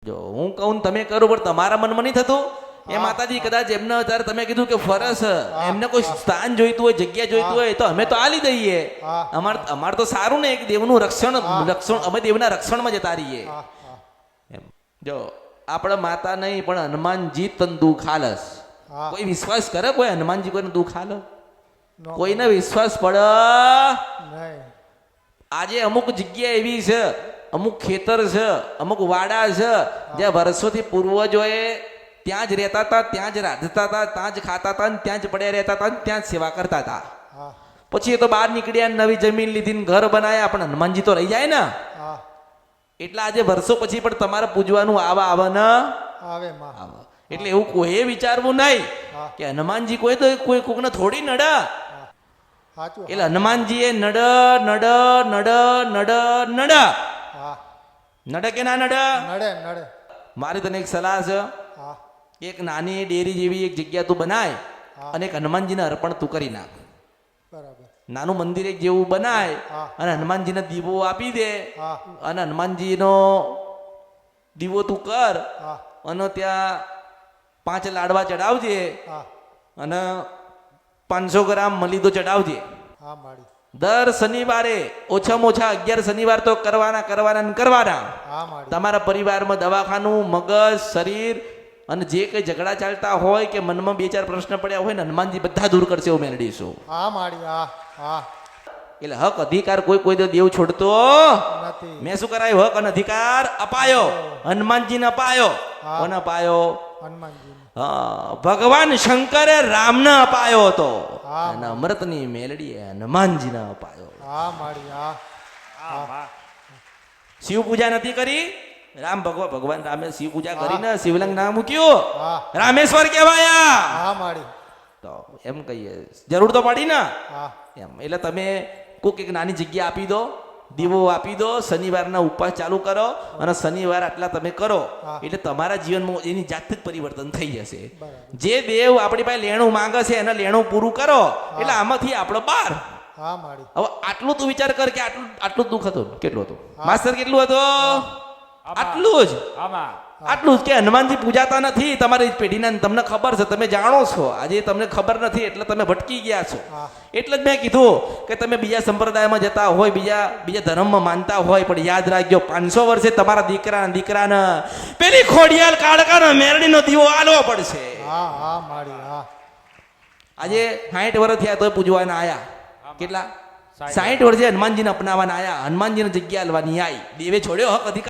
જો હું કહું તમે કરો પણ તમારા મનમાં નહીં થતું એ માતાજી કદાચ એમને અત્યારે તમે કીધું કે ફરસ એમને કોઈ સ્થાન જોઈતું હોય જગ્યા જોઈતું હોય તો અમે તો આલી દઈએ અમાર તો સારું ને એક દેવનું રક્ષણ અમે દેવના રક્ષણમાં જતા રહીએ એમ જો આપણે માતા નહીં પણ હનુમાનજી તને દુઃખ હાલસ કોઈ વિશ્વાસ કરે કોઈ હનુમાનજી કોઈને દુઃખ હાલ કોઈને વિશ્વાસ પડે આજે અમુક જગ્યા એવી છે અમુક ખેતર છે અમુક વાડા છે જ્યાં વર્ષોથી પૂર્વજોએ ત્યાં જ રહેતા હતા ત્યાં જ રાંધતા હતા ત્યાં જ ખાતા હતા ત્યાં જ પડ્યા રહેતા હતા ત્યાં જ સેવા કરતા હતા પછી એ તો બહાર નીકળ્યા નવી જમીન લીધી ઘર બનાયા પણ હનુમાનજી તો રહી જાય ને એટલે આજે વર્ષો પછી પણ તમારે પૂજવાનું આવે ને આવે એટલે એવું કોઈ વિચારવું નહીં કે હનુમાનજી કોઈ તો કોઈને થોડી નડ એટલે હનુમાનજી એ નડ નડ નડ નડ નડ નડે કે ના નડે મારી તને એક સલાહ છે એક નાની ડેરી જેવી એક જગ્યા તું બનાય અને એક હનુમાનજીને અર્પણ તું કરી નાખ નાનું મંદિર એક જેવું બનાય અને હનુમાનજીને દીવો આપી દે અને હનુમાનજીનો દીવો તું કર અને ત્યાં 5 લાડવા ચડાવજે અને 500 ગ્રામ મલીદો ચડાવજે દર શનિવારે ઓછામાં ઓછા 11 શનિવાર તો કરવાના તમારા પરિવારમાં દવાખાનું મગજ શરીર અને જે કઈ ઝઘડા ચાલતા હોય કે મનમાં 2-4 પ્રશ્ન પડ્યા હોય ને હનુમાનજી બધા દૂર કરશે એવું મેળવીશું એટલે હક અધિકાર કોઈ તો દેવ છોડતો મેં શું કરાયું હક અને અધિકાર અપાયો હનુમાનજીને અપાયો કોને અપાયો ભગવાન શંકરે રામને અપાયો હતો અને અમૃતની મેલડી હનુમાનજીને અપાયો શિવ પૂજા નથી કરી રામ ભગવાન રામે શિવ પૂજા કરીને શિવલિંગ નામ મૂક્યું રામેશ્વર કહેવાયા તો એમ કહીએ જરૂર તો પડી ને એમ એટલે તમે કોઈક એક નાની જગ્યા આપી દો દીવો આપી દો શનિવારના ઉપવાસ ચાલુ કરો અને શનિવાર આટલા તમે કરો એટલે તમારા જીવનમાં એની જાતથી જ પરિવર્તન થઈ જશે જે દેવ આપણી પાસે લેણું માંગે છે એને લેણું પૂરું કરો એટલે આમાંથી આપણો બાર હવે આટલું તું વિચાર કર કે આટલું દુઃખ હતું કેટલું હતું માસ્ટર કેટલું હતું આટલું જ કે હનુમાનજી પૂજાતા નથી તમારી પેઢીના તમને ખબર છે તમે જાણો છો આજે તમને ખબર નથી એટલે તમે ભટકી ગયા છો એટલે જ મેં કીધું કે તમે બીજા સંપ્રદાયમાં જતા હોય બીજા ધર્મમાં માનતા હોય પણ યાદ રાખજો 500 વર્ષે તમારા દીકરાને પેલી ખોડિયાલ કાળકાનો મેરડીનો દીવો આલવો પડશે આજે 60 વર્ષ થયા તો પૂજવાના આયા કેટલા 60 વર્ષે હનુમાનજીને અપનાવવાના આયા હનુમાનજીને જગ્યા આલવાની આવી દેવે છોડ્યો હક અધિકાર